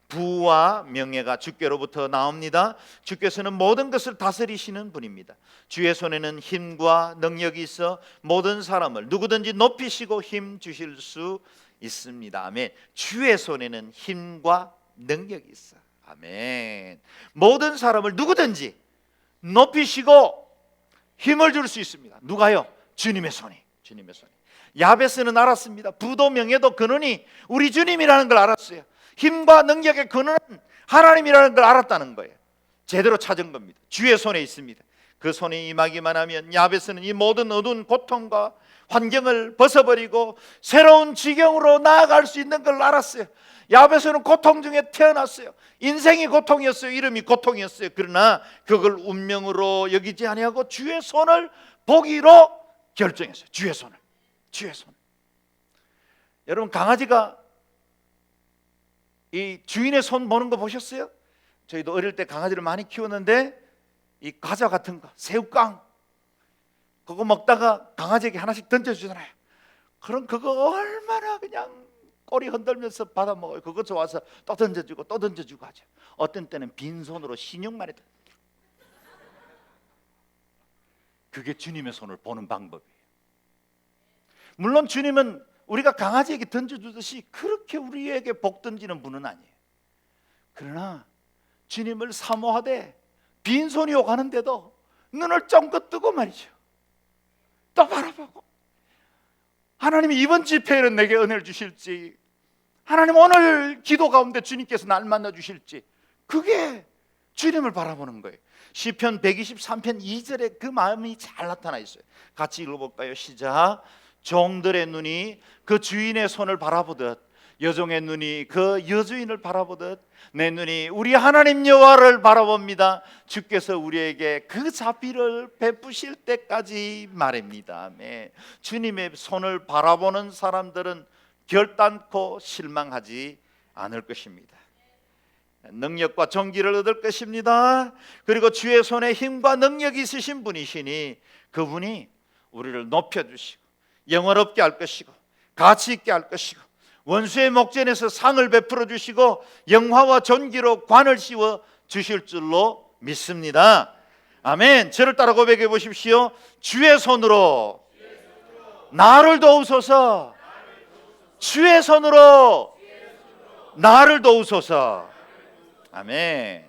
부와 명예가 주께로부터 나옵니다. 주께서는 모든 것을 다스리시는 분입니다. 주의 손에는 힘과 능력이 있어 모든 사람을 누구든지 높이시고 힘 주실 수 있습니다. 아멘. 주의 손에는 힘과 능력이 있어. 아멘. 모든 사람을 누구든지 높이시고 힘을 줄 수 있습니다. 누가요? 주님의 손이. 주님의 손이. 야베스는 알았습니다. 부도 명예도 근원이 우리 주님이라는 걸 알았어요. 힘과 능력의 근원은 하나님이라는 걸 알았다는 거예요. 제대로 찾은 겁니다. 주의 손에 있습니다. 그 손이 임하기만 하면 야베스는 이 모든 어두운 고통과 환경을 벗어버리고 새로운 지경으로 나아갈 수 있는 걸 알았어요. 야베스는 고통 중에 태어났어요. 인생이 고통이었어요. 이름이 고통이었어요. 그러나 그걸 운명으로 여기지 아니하고 주의 손을 보기로 결정했어요. 주의 손을. 주의 손. 여러분, 강아지가 이 주인의 손 보는 거 보셨어요? 저희도 어릴 때 강아지를 많이 키웠는데 이 과자 같은 거, 새우깡 그거 먹다가 강아지에게 하나씩 던져주잖아요. 그럼 그거 얼마나 그냥 꼬리 흔들면서 받아 먹어요. 그거 좋아서 또 던져주고 또 던져주고 하죠. 어떤 때는 빈손으로 신용만 해도. 그게 주님의 손을 보는 방법이에요. 물론 주님은 우리가 강아지에게 던져주듯이 그렇게 우리에게 복 던지는 분은 아니에요. 그러나 주님을 사모하되 빈손이 오가는데도 눈을 쫑긋 뜨고 말이죠. 또 바라보고 하나님이 이번 집회에는 내게 은혜를 주실지, 하나님 오늘 기도 가운데 주님께서 날 만나 주실지, 그게 주님을 바라보는 거예요. 시편 123편 2절에 그 마음이 잘 나타나 있어요. 같이 읽어볼까요? 시작. 종들의 눈이 그 주인의 손을 바라보듯 여종의 눈이 그 여주인을 바라보듯 내 눈이 우리 하나님 여호와를 바라봅니다. 주께서 우리에게 그 자비를 베푸실 때까지 말입니다. 아멘. 주님의 손을 바라보는 사람들은 결단코 실망하지 않을 것입니다. 능력과 존귀를 얻을 것입니다. 그리고 주의 손에 힘과 능력이 있으신 분이시니 그분이 우리를 높여주시고 영화롭게 할 것이고 가치 있게 할 것이고 원수의 목전에서 상을 베풀어 주시고 영화와 존귀로 관을 씌워 주실 줄로 믿습니다. 아멘. 저를 따라 고백해 보십시오. 주의 손으로 나를 도우소서. 주의 손으로 나를 도우소서. 아멘.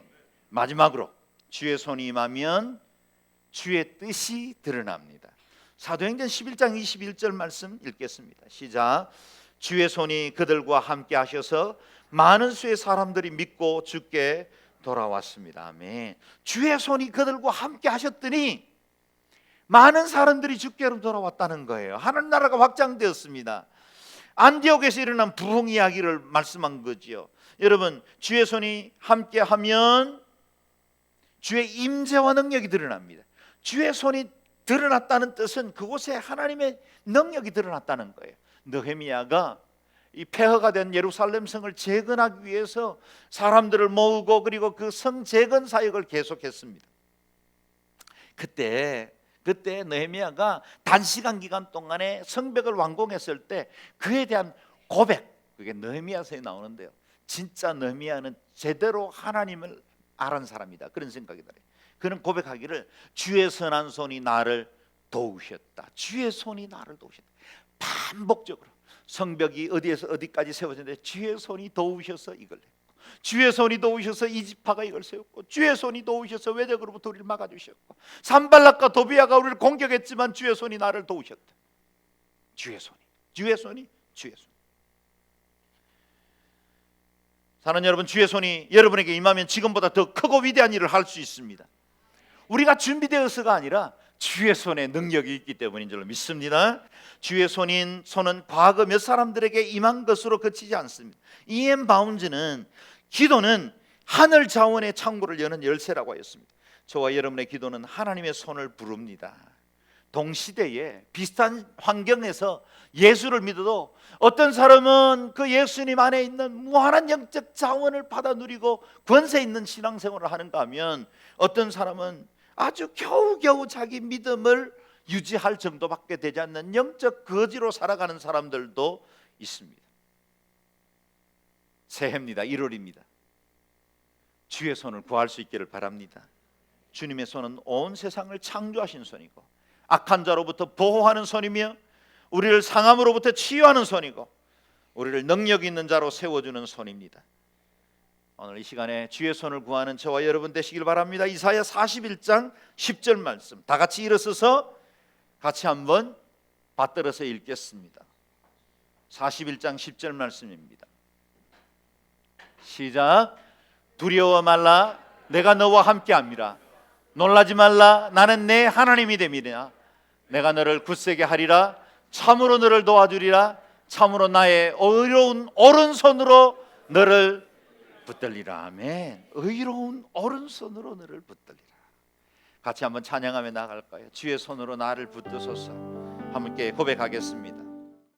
마지막으로 주의 손이 임하면 주의 뜻이 드러납니다. 사도행전 11장 21절 말씀 읽겠습니다. 시작. 주의 손이 그들과 함께 하셔서 많은 수의 사람들이 믿고 주께 돌아왔습니다. 아멘. 주의 손이 그들과 함께 하셨더니 많은 사람들이 주께로 돌아왔다는 거예요. 하나님 나라가 확장되었습니다. 안디옥에서 일어난 부흥 이야기를 말씀한 거지요. 여러분, 주의 손이 함께하면 주의 임재와 능력이 드러납니다. 주의 손이 드러났다는 뜻은 그곳에 하나님의 능력이 드러났다는 거예요. 느헤미야가 이 폐허가 된 예루살렘 성을 재건하기 위해서 사람들을 모으고 그리고 그 성 재건 사역을 계속했습니다. 그때 느헤미야가 단시간 기간 동안에 성벽을 완공했을 때 그에 대한 고백, 그게 느헤미야서에 나오는데요. 진짜 느헤미야는 제대로 하나님을 알은 사람이다, 그런 생각이 들어요. 그는 고백하기를 주의 선한 손이 나를 도우셨다. 주의 손이 나를 도우셨다. 반복적으로 성벽이 어디에서 어디까지 세워졌는데 주의 손이 도우셔서 이걸 했고, 주의 손이 도우셔서 이 지파가 이걸 세웠고, 주의 손이 도우셔서 외적으로부터 우리를 막아주셨고, 산발락과 도비아가 우리를 공격했지만 주의 손이 나를 도우셨다. 주의 손이. 사랑하는 여러분, 주의 손이 여러분에게 임하면 지금보다 더 크고 위대한 일을 할 수 있습니다. 우리가 준비되어서가 아니라 주의 손에 능력이 있기 때문인 줄로 믿습니다. 주의 손은 과거 몇 사람들에게 임한 것으로 그치지 않습니다. E.M. 바운즈는 기도는 하늘 자원의 창고를 여는 열쇠라고 하였습니다. 저와 여러분의 기도는 하나님의 손을 부릅니다. 동시대에 비슷한 환경에서 예수를 믿어도 어떤 사람은 그 예수님 안에 있는 무한한 영적 자원을 받아 누리고 권세 있는 신앙생활을 하는가 하면, 어떤 사람은 아주 겨우겨우 자기 믿음을 유지할 정도밖에 되지 않는 영적 거지로 살아가는 사람들도 있습니다. 새해입니다. 1월입니다. 주의 손을 구할 수 있기를 바랍니다. 주님의 손은 온 세상을 창조하신 손이고 악한 자로부터 보호하는 손이며 우리를 상함으로부터 치유하는 손이고 우리를 능력 있는 자로 세워주는 손입니다. 오늘 이 시간에 주의 손을 구하는 저와 여러분 되시길 바랍니다. 이사야 41장 10절 말씀 다 같이 일어서서 같이 한번 받들어서 읽겠습니다. 41장 10절 말씀입니다. 시작. 두려워 말라, 내가 너와 함께함이라. 놀라지 말라, 나는 내 하나님이 됨이라. 내가 너를 굳세게 하리라. 참으로 너를 도와주리라. 참으로 나의 의로운 오른손으로 너를 붙들리라. 아멘. 의로운 오른손으로 너를 붙들리라. 같이 한번 찬양하며 나갈까요? 주의 손으로 나를 붙드소서. 함께 고백하겠습니다.